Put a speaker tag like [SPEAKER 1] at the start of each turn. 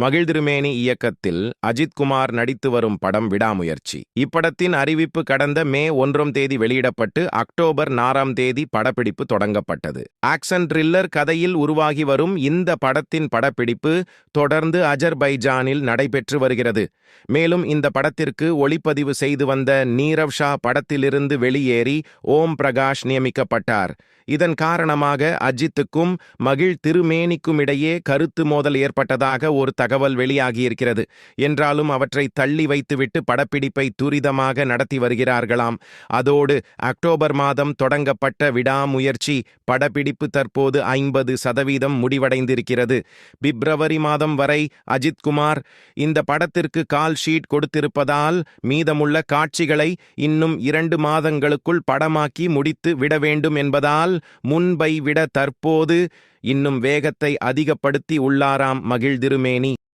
[SPEAKER 1] மகிழ்திருமேனி இயக்கத்தில் அஜித் குமார் நடித்து வரும் படம் விடாமுயற்சி. இப்படத்தின் அறிவிப்பு கடந்த மே 1ஆம் தேதி வெளியிடப்பட்டு அக்டோபர் 4ஆம் தேதி படப்பிடிப்பு தொடங்கப்பட்டது. ஆக்சன் த்ரில்லர் கதையில் உருவாகி வரும் இந்த படத்தின் படப்பிடிப்பு தொடர்ந்து அஜர்பைஜானில் நடைபெற்று வருகிறது. மேலும் இந்த படத்திற்கு ஒளிப்பதிவு செய்து வந்த நீரவ் ஷா படத்திலிருந்து வெளியேறி ஓம் பிரகாஷ் நியமிக்கப்பட்டார். இதன் காரணமாக அஜித்துக்கும் மகிழ் திருமேனிக்கும் இடையே கருத்து மோதல் ஏற்பட்டதாக ஒரு தகவல் வெளியாகியிருக்கிறது. என்றாலும் அவற்றை தள்ளி வைத்துவிட்டு படப்பிடிப்பை துரிதமாக நடத்தி வருகிறார்களாம். அதோடு அக்டோபர் மாதம் தொடங்கப்பட்ட விடாமுயற்சி படப்பிடிப்பு தற்போது 50% முடிவடைந்திருக்கிறது. பிப்ரவரி மாதம் வரை அஜித் குமார் இந்த படத்திற்கு கால் ஷீட் கொடுத்திருப்பதால் மீதமுள்ள காட்சிகளை இன்னும் 2 மாதங்களுக்குள் படமாக்கி முடித்து விட வேண்டும் என்பதால் முன்பை விட தற்போது இன்னும் வேகத்தை அதிகப்படுத்தி உள்ளாராம் மகிழ் திருமேனி.